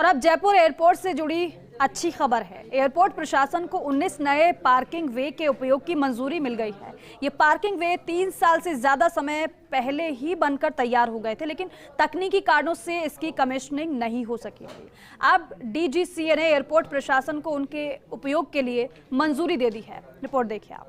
और अब जयपुर एयरपोर्ट से जुड़ी अच्छी खबर है। एयरपोर्ट प्रशासन को 19 नए पार्किंग वे के उपयोग की मंजूरी मिल गई है। ये पार्किंग वे 3 साल से ज्यादा समय पहले ही बनकर तैयार हो गए थे, लेकिन तकनीकी कारणों से इसकी कमीशनिंग नहीं हो सकी थी। अब डीजीसीए ने एयरपोर्ट प्रशासन को उनके उपयोग के लिए मंजूरी दे दी है। रिपोर्ट देखिए आप।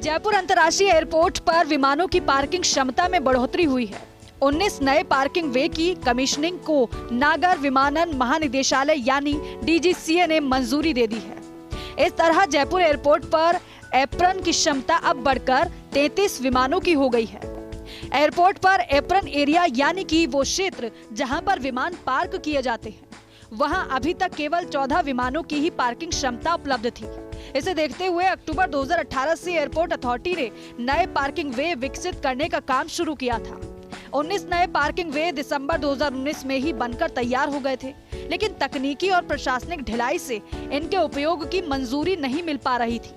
जयपुर अंतर्राष्ट्रीय एयरपोर्ट पर विमानों की पार्किंग क्षमता में बढ़ोतरी हुई है। 19 नए पार्किंग वे की कमीशनिंग को नागर विमानन महानिदेशालय यानी डीजीसीए ने मंजूरी दे दी है। इस तरह जयपुर एयरपोर्ट पर एप्रन की क्षमता अब बढ़कर 33 विमानों की हो गई है। एयरपोर्ट पर एप्रन एरिया यानी कि वो क्षेत्र जहां पर विमान पार्क किए जाते हैं, वहां अभी तक केवल 14 विमानों की ही पार्किंग क्षमता उपलब्ध थी। इसे देखते हुए अक्टूबर 2018 से एयरपोर्ट अथॉरिटी ने नए पार्किंग वे विकसित करने का काम शुरू किया था। 19 नए पार्किंग वे दिसंबर 2019 में ही बनकर तैयार हो गए थे, लेकिन तकनीकी और प्रशासनिक ढिलाई से इनके उपयोग की मंजूरी नहीं मिल पा रही थी।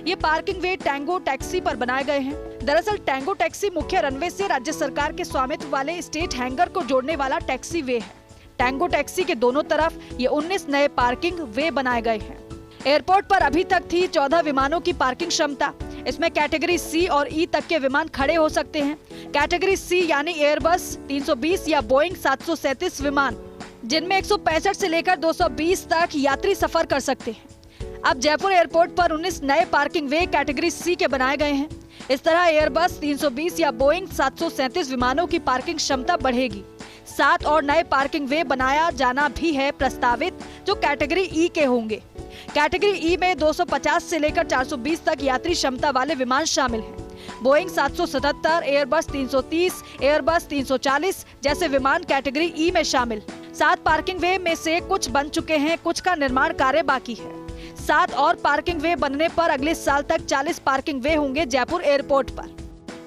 ये पार्किंग वे टैंगो टैक्सी पर बनाए गए हैं। दरअसल टैंगो टैक्सी मुख्य रनवे से राज्य सरकार के स्वामित्व वाले स्टेट हैंगर को जोड़ने वाला टैक्सी वे है। टैंगो टैक्सी के दोनों तरफ ये 19 नए पार्किंग वे बनाए गए हैं। एयरपोर्ट पर अभी तक थी 14 विमानों की पार्किंग क्षमता। इसमें कैटेगरी सी और ई तक के विमान खड़े हो सकते हैं। कैटेगरी सी यानी एयरबस 320 या बोइंग 737 विमान, जिनमें 165 से लेकर 220 तक यात्री सफर कर सकते हैं। अब जयपुर एयरपोर्ट पर 19 नए पार्किंग वे कैटेगरी सी के बनाए गए हैं। इस तरह एयरबस 320 या बोइंग 737 विमानों की पार्किंग क्षमता बढ़ेगी। 7 और नए पार्किंग वे बनाया जाना भी है प्रस्तावित, जो कैटेगरी ई के होंगे। कैटेगरी ई में 250 से लेकर 420 तक यात्री क्षमता वाले विमान शामिल हैं। बोइंग 777, एयरबस 330, एयरबस 340 जैसे विमान कैटेगरी ई में शामिल। 7 पार्किंग वे में से कुछ बन चुके हैं, कुछ का निर्माण कार्य बाकी है। 7 और पार्किंग वे बनने पर अगले साल तक 40 पार्किंग वे होंगे जयपुर एयरपोर्ट पर।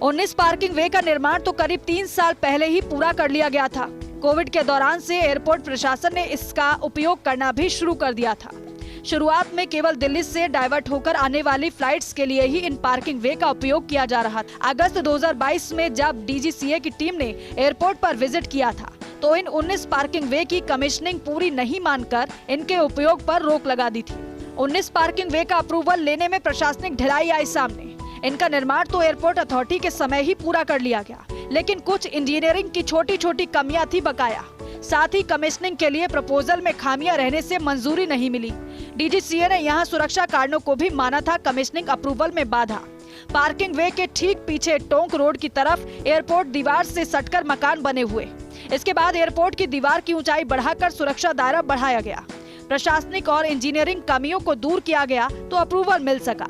19 पार्किंग वे का निर्माण तो करीब 3 साल पहले ही पूरा कर लिया गया था। कोविड के दौरान से एयरपोर्ट प्रशासन ने इसका उपयोग करना भी शुरू कर दिया था। शुरुआत में केवल दिल्ली से डाइवर्ट होकर आने वाली फ्लाइट्स के लिए ही इन पार्किंग वे का उपयोग किया जा रहा था। अगस्त 2022 में जब डीजीसीए की टीम ने एयरपोर्ट पर विजिट किया था, तो इन 19 पार्किंग वे की कमीशनिंग पूरी नहीं मानकर इनके उपयोग पर रोक लगा दी थी। 19 पार्किंग वे का अप्रूवल लेने में प्रशासनिक ढिलाई आई सामने। इनका निर्माण तो एयरपोर्ट अथॉरिटी के समय ही पूरा कर लिया गया, लेकिन कुछ इंजीनियरिंग की छोटी छोटी कमियां थी बकाया। साथ ही कमीशनिंग के लिए प्रपोजल में खामियां रहने से मंजूरी नहीं मिली। डीजीसीए ने यहां सुरक्षा कारणों को भी माना था कमीशनिंग अप्रूवल में बाधा। पार्किंग वे के ठीक पीछे टोंक रोड की तरफ एयरपोर्ट दीवार से सटकर मकान बने हुए। इसके बाद एयरपोर्ट की दीवार की ऊंचाई बढ़ाकर सुरक्षा दायरा बढ़ाया गया। प्रशासनिक और इंजीनियरिंग कमियों को दूर किया गया तो अप्रूवल मिल सका।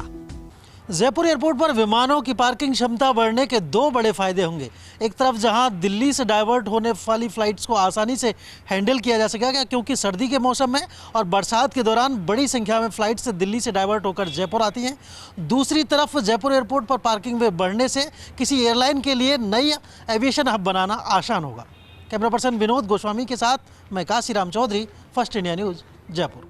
जयपुर एयरपोर्ट पर विमानों की पार्किंग क्षमता बढ़ने के 2 बड़े फायदे होंगे। एक तरफ जहां दिल्ली से डाइवर्ट होने वाली फ्लाइट्स को आसानी से हैंडल किया जा सकेगा, क्योंकि सर्दी के मौसम में और बरसात के दौरान बड़ी संख्या में फ्लाइट्स दिल्ली से डाइवर्ट होकर जयपुर आती हैं। दूसरी तरफ जयपुर एयरपोर्ट पर पार्किंग वे बढ़ने से किसी एयरलाइन के लिए नई एविएशन हब बनाना आसान होगा। कैमरा पर्सन विनोद गोस्वामी के साथ मैं Kashiram Chaudhary, First India News, Jaipur.